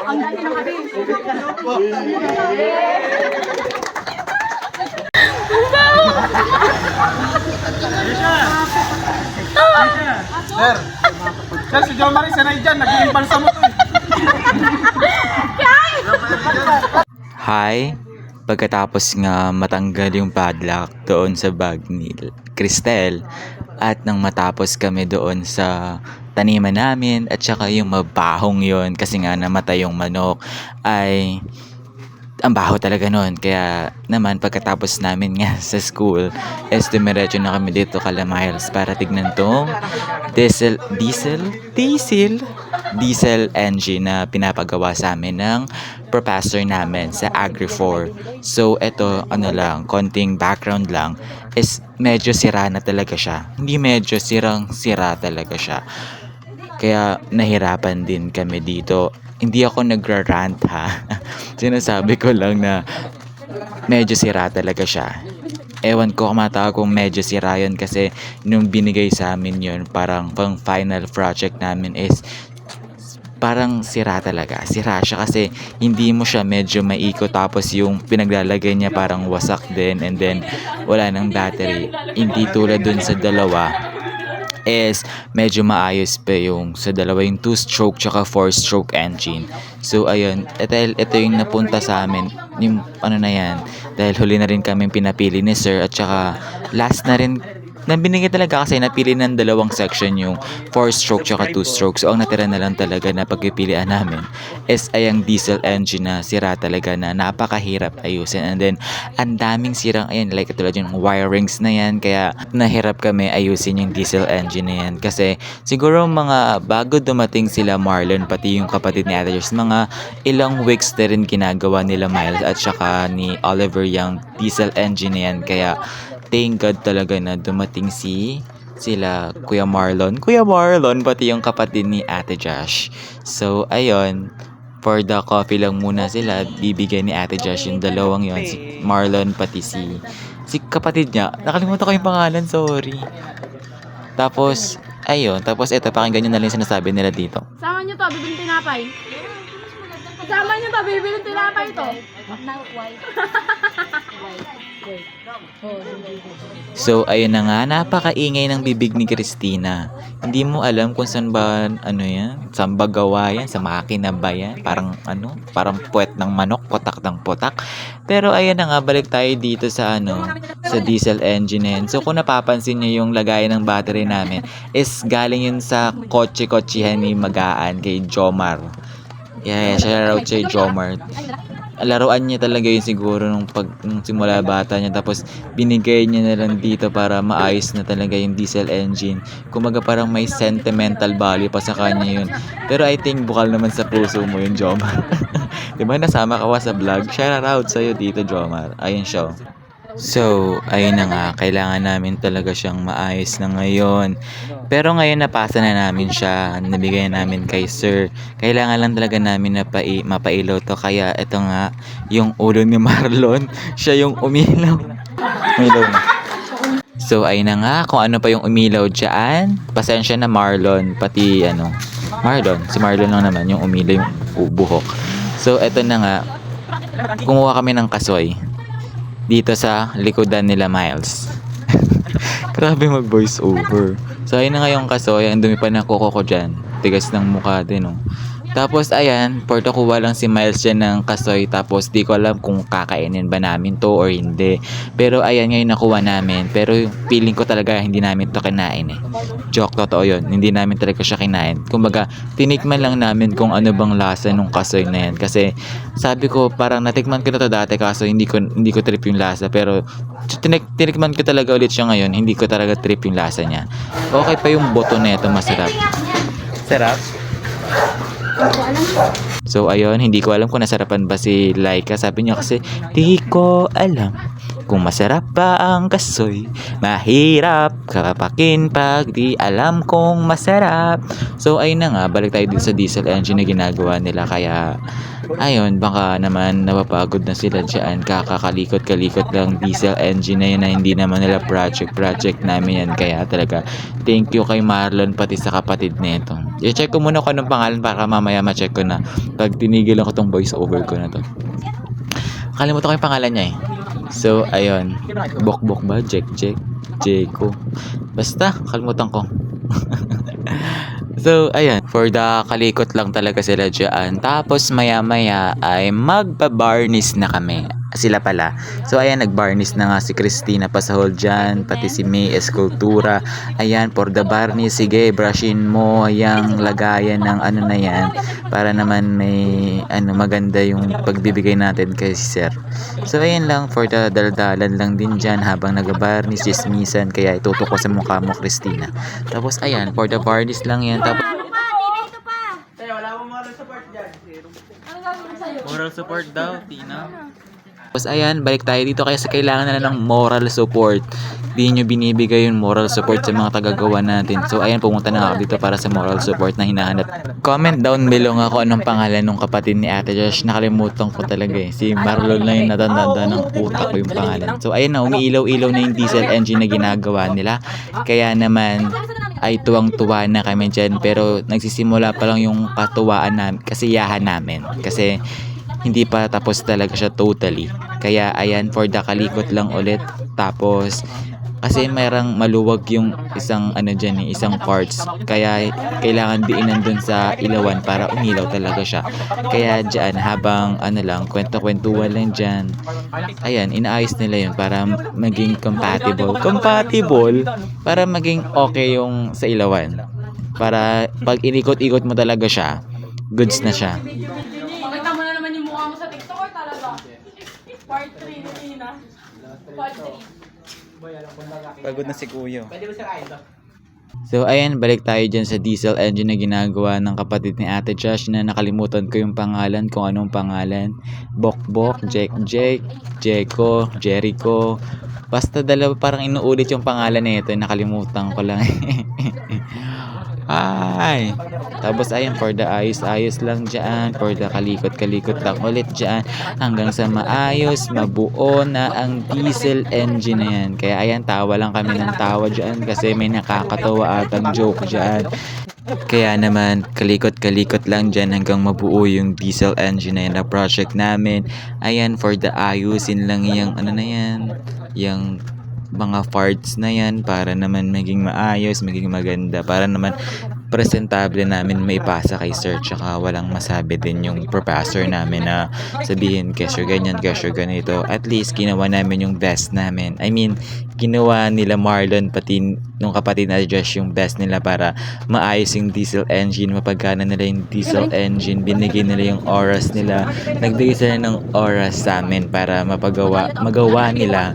Sir, sir, si Jo Marie, sanay dyan, naging balsa mo to. Hi! Pagkatapos nga matanggal yung padlock doon sa bag ni Cristel at nang matapos kami doon sa taniman namin at saka yung mabahong yon kasi nga namatay yung manok ay ang baho talaga nun. Kaya naman pagkatapos namin nga sa school is dumiretso na kami dito kala Miles para tignan tong diesel engine na pinapagawa sa amin ng professor namin sa Agri 4. So eto ano lang, konting background lang is medyo sira na talaga siya. Hindi medyo, sira talaga siya. Kaya nahirapan din kami dito. Hindi ako nagra-rant ha. Sinasabi ko lang na medyo sira talaga siya. Ewan ko kung matawag kung medyo sira yun kasi nung binigay sa amin yun parang pang final project namin is parang sira talaga. Sira siya kasi hindi mo siya medyo maikot tapos yung pinaglalagay niya parang wasak din and then wala ng battery. Hindi tulad dun sa dalawa is medyo maayos pa yung sa dalawa yung 2-stroke tsaka 4-stroke engine. So ayun, ito yung napunta sa amin yung ano na yan dahil huli na rin kami pinapili ni sir at tsaka last na rin na binigay talaga kasi napili ng dalawang section yung 4-stroke tsaka 2-stroke. So ang natira na lang talaga na pagpipilian namin is ay ang diesel engine na sira talaga na napakahirap ayusin and then ang daming sirang ayan like tulad yung wirings na yan kaya nahirap kami ayusin yung diesel engine na yan kasi siguro mga bago dumating sila Marlon pati yung kapatid ni Ate Josh mga ilang weeks na rin ginagawa nila Miles at saka ni Oliver yung diesel engine na yan kaya thank God talaga na dumating sila Kuya Marlon pati yung kapatid ni Ate Josh. So ayun, for the coffee lang muna sila bibigyan ni Ate Josh yung dalawang yon si Marlon pati si kapatid niya. Nakalimutan ko yung pangalan, sorry. Tapos ayun, tapos eto pakinggan niyo na lang yung sinasabi nila dito. Sama nyo to, bibiling tinapay. Sama nyo to, bibiling tinapay to. So ayun na nga, napakaingay ng bibig ni Christina. Hindi mo alam kung saan ba ano yan, saan ba gawa yan, sa makina ba yan, parang ano, parang puwet ng manok, potak ng potak. Pero ayun na nga, balik tayo dito sa ano, sa diesel engine na yan. So kung napapansin niyo yung lagayan ng battery namin is galing yun sa kotse-kotsehan ni Magaan kay Jomar. Yeah, siya raw kay Jomar. Laruan niya talaga yun siguro nung simula bata niya tapos binigay niya na lang dito para maayos na talaga yung diesel engine. Kumaga parang may sentimental value pa sa kanya yun. Pero I think bukal naman sa puso mo yun, Jomar. Diba nasama ka sa vlog? Shout out sa'yo dito, Jomar. Ayun siya. So, ayun na nga, kailangan namin talaga siyang maayos na ngayon. Pero ngayon napasa na namin siya, nabigay namin kay sir. Kailangan lang talaga namin na mapailaw to. Kaya ito nga, yung ulo ni Marlon, siya yung umilaw. Umilaw na. So, ayun na nga, kung ano pa yung umilaw dyan. Pasensya na Marlon, pati si Marlon lang naman yung umilaw yung buhok. So, ito na nga, kumuha kami ng kasoy dito sa likodan nila Miles. Grabe mag voice over. So ayun na nga yung kasoy, ang dumi pa ng kuko ko dyan. Tigas ng mukha din, oh. Tapos ayan, porto kuha lang si Miles dyan ng kasoy. Tapos di ko alam kung kakainin ba namin to or hindi. Pero ayan ngayon nakuha namin. Pero feeling ko talaga hindi namin to kinain eh. Joke, totoo yun. Hindi namin talaga siya kinain. Kumbaga, tinikman lang namin kung ano bang lasa nung kasoy na yan. Kasi sabi ko parang natikman ko na to dati kaso hindi ko trip yung lasa. Pero tinikman ko talaga ulit siya ngayon. Hindi ko talaga trip yung lasa niya. Okay pa yung boto na ito, masarap. Sarap? So ayun, hindi ko alam kung nasarapan ba si Laika. Sabi niya kasi, di ko alam. Kung masarap ba ang kasoy, mahirap kapakin pag di alam kung masarap. So ayun na nga, balik tayo dito sa diesel engine na ginagawa nila. Kaya ayun, baka naman napapagod na sila dyan. Kakakalikot-kalikot lang diesel engine na yun na hindi naman nila project namin yan. Kaya talaga, thank you kay Marlon pati sa kapatid nito. I-check ko muna kung anong pangalan para mamaya ma-check ko na pag tinigilan ko tong voice over ko na to. Kalimutan ko yung pangalan niya eh. So, ayun. Bok-bok ba? Jeko. Basta, kalimutan ko. So, ayan. For the kalikot lang talaga sila dyan. Tapos, maya-maya ay magpa-varnish na kami. Sila pala. So, ayan, nag-varnish na nga si Christina Pasahol dyan. Pati si May Escultura. Ayan, for the varnish. Sige, brushin mo yung lagayan ng ano na yan. Para naman may maganda yung pagbibigay natin kay Sir. So, ayan lang. For the daldalan lang din dyan habang nag-varnish, sismisan. Kaya itutok ko sa mukha mo, Christina. Tapos, ayan, for the varnish lang yan. Tapos, Wala mo mga support dyan. Ano gagawin sa'yo? moral support daw, Tina. Tapos ayan, balik tayo dito kasi kailangan nila ng moral support. Di nyo binibigay yung moral support sa mga tagagawa natin. So ayan, pumunta na ako dito para sa moral support na hinahanap. Comment down below nga kung anong pangalan ng kapatid ni Ate Josh. Nakalimutan ko talaga eh. Si Marlon lang yung natanda ng utak ko yung pangalan. So ayan na, umiilaw-ilaw na yung diesel engine na ginagawa nila. Kaya naman ay tuwang-tuwa na kami dyan. Pero nagsisimula pa lang yung katuwaan namin, kasiyahan namin. Kasi hindi pa tapos talaga siya totally. Kaya ayan, for the kalikot lang ulit. Tapos kasi mayroong maluwag yung isang dyan isang parts. Kaya kailangan diinan dun sa ilawan para umilaw talaga siya. Kaya dyan habang kwento-kwentuhan lang dyan. Ayan, inaayos nila yun para maging compatible. Para maging okay yung sa ilawan. Para pag inikot-ikot mo talaga siya, goods na siya. Pakita mo na naman yung mukha mo sa TikTok or talaga? Part 3 ni Tina. Part 3. Pagod na si Kuya. Pwede ba sirain to? So ayan, balik tayo dyan sa diesel engine na ginagawa ng kapatid ni Ate Josh na nakalimutan ko yung pangalan, kung anong pangalan. Bok-bok, Jeko, Jericho. Basta dalawa, parang inuulit yung pangalan na ito, nakalimutan ko lang. Ay. Tapos ayan, for the ayos lang dyan, for the kalikot lang ulit dyan, hanggang sa maayos, mabuo na ang diesel engine na yan. Kaya ayan, tawa lang kami ng tawa dyan kasi may nakakatawa atang joke dyan. Kaya naman, kalikot lang dyan hanggang mabuo yung diesel engine na yan na project namin. Ayan, for the ayusin lang yung yung mga parts na yan para naman maging maayos, maging maganda, para naman presentable namin maipasa kay Sir, tsaka walang masabi din yung professor namin na sabihin kesyo ganyan, kesyo ganito. At least ginawa namin yung best namin. I mean, ginawa nila Marlon pati nung kapatid na Josh yung best nila para maayos yung diesel engine, mapagana nila yung diesel engine, binigay nila yung oras nila, nagbigay sila ng oras sa amin para magawa nila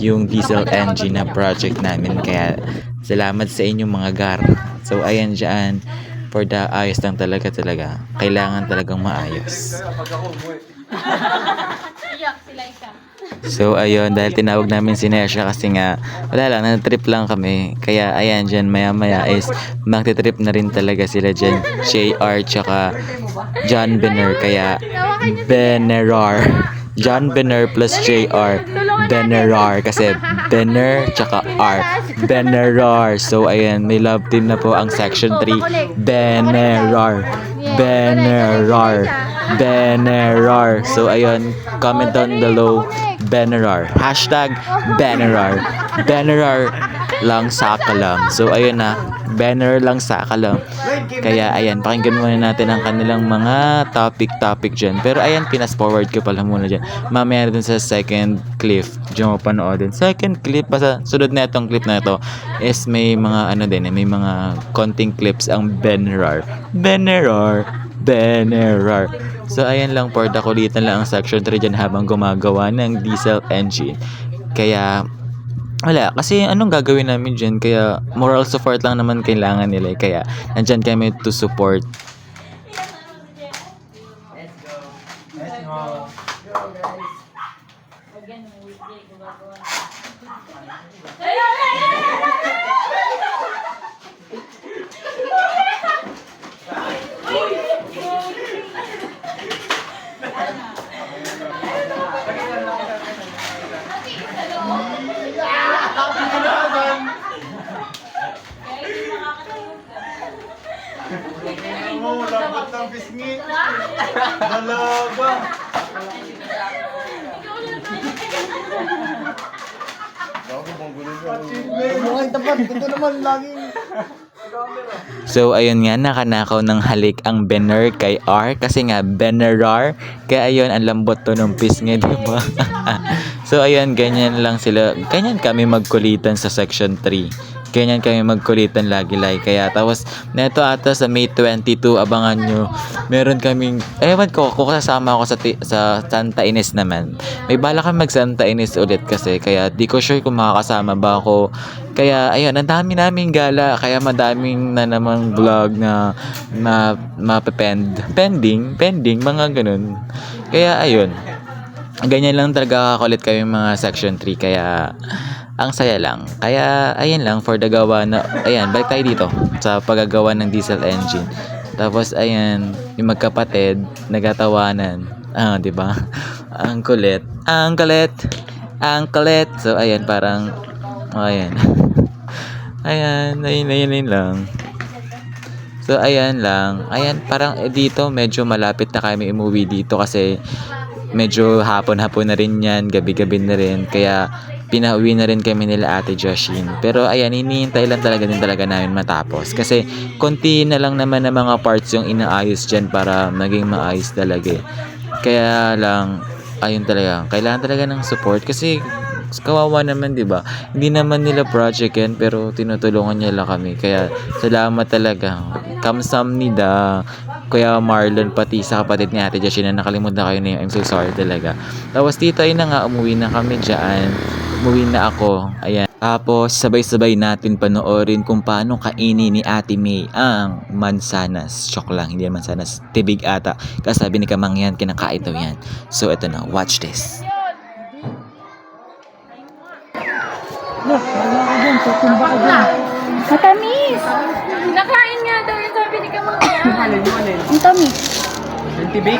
yung diesel engine na project namin. Kaya salamat sa inyong mga gar. So ayan dyan, for the ayos lang talaga. Kailangan talagang maayos. Iyak sila isa. So ayun, dahil tinawag namin si Nesha kasi nga wala lang, na-trip lang kami. Kaya ayan dyan, maya is magti-trip na rin talaga sila dyan, JR tsaka John Benner. Kaya Benerar, John Benner plus JR, Benerar, kasi Benner tsaka R, Benerar. So ayan, may love team na po ang section 3, Benerar. So ayun, comment down below Benerar, hashtag Benerar lang sa kalam. So ayun na, banner lang sa kalam. Kaya ayan, pakinggan muna natin ang kanilang mga topic dyan. Pero ayan, pinas forward ko pala muna dyan. Mamaya dun sa second clip, dyan mo panoodin. Second clip, basta sunod na itong clip na ito is may mga may mga konting clips ang Benerar. So ayan lang, for the kulitan lang ang section 3 dyan habang gumagawa ng diesel engine. Kaya wala, kasi anong gagawin namin dyan? Kaya moral support lang naman kailangan nila. Kaya nandyan kami to support. Let's go. Oo, dapat ng pisngi. Dalaga. Mukhang tapat. Ito naman laging... So, ayun nga, nakanakaw ng halik ang Bener kay R. Kasi nga, Benerar. Kaya ayun, ang lambot to ng pisngi, diba? So, ayun, ganyan lang sila. Ganyan kami magkulitan sa section 3. Ganyan kami magkulitan lagi-lagi. Kaya, tapos, neto ata sa May 22, abangan nyo. Meron kaming, ewan ko, kung kasama ako sa Santa Ines naman. May bala kami mag Santa Ines ulit kasi. Kaya, di ko sure kung makakasama ba ako. Kaya, ayun, ang dami naming gala. Kaya, madaming na namang vlog na pending, mga ganun. Kaya, ayun. Ganyan lang talaga kakulit kami mga section 3. Kaya, ang saya lang. Kaya, ayan lang, for the gawa na, ayan, balik tayo dito sa paggagawa ng diesel engine. Tapos, ayan, yung magkapatid, nagatawanan. Di ba? Ang kulit. Ang kulit. So, ayan, parang, ayan. Ayun lang. So, ayan lang. Ayan, parang dito, medyo malapit na kami umuwi dito kasi medyo hapon-hapon na rin yan, gabi-gabi na rin. Kaya, pinauwi na rin kami nila Ate Joshine. Pero ayan, hinihintay lang talaga namin matapos. Kasi konti na lang naman ng mga parts yung inaayos dyan para maging maayos talaga. Kaya lang, ayun talaga, kailangan talaga ng support. Kasi kawawa naman, di ba? Hindi naman nila project yan, pero tinutulungan nila kami. Kaya salamat talaga. Kamsamnida. Kuya Marlon, pati sa kapatid ni Ate Joshine na nakalimutan kayo na I'm so sorry talaga. Tapos dito ayun na nga, umuwi na kami dyan. Umuwi na ako. Ayan. Tapos sabay-sabay natin panoorin kung paano kainin ni Ate May ang mansanas. Chok lang, hindi yan mansanas. Tibig ata. Kasi sabi ni Kamang yan, kinakain daw yan. So eto na, watch this. Matamis! Nakain nga daw yung sabi ni Kamang yan. Ang tamis. Yung tibig?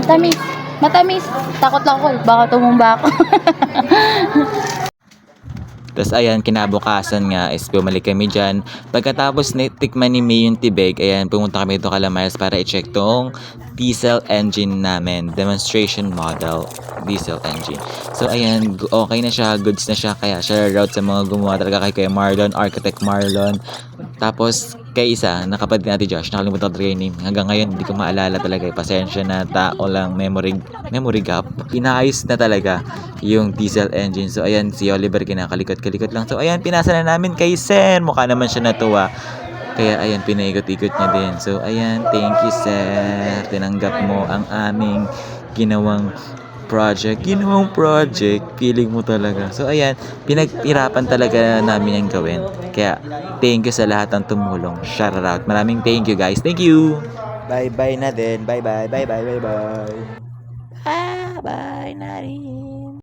Matamis. Matamis. Takot lang ako. Baka tumumba ako. Tapos ayan, kinabukasan nga is bumalik kami dyan. Pagkatapos tikman ni May yung tibig, ayan, pumunta kami dito kala Miles para i-check tong diesel engine namin. Demonstration model diesel engine. So ayan, okay na siya, goods na siya. Kaya shout out sa mga gumawa talaga kay Kuya Marlon, Architect Marlon. Tapos kay isa, nakapatid ni Ate Josh, nakalimutan ko yung name. Hanggang ngayon, hindi ko maalala talaga. Pasensya na, tao lang, memory gap. Inaayos na talaga yung diesel engine. So ayan, si Oliver kinakalikot-kalikot lang. So ayan, pinasa na namin kay Sen. Mukha naman siya natuwa. Kaya ayan, pinaikot-ikot niya din. So ayan, thank you sir. Tinanggap mo ang aming ginawang project. Feeling mo talaga. So ayan, pinaghirapan talaga namin yung gawin. Kaya thank you sa lahat ng tumulong. Shout out. Maraming thank you guys. Thank you. Bye-bye na din. Bye-bye na rin.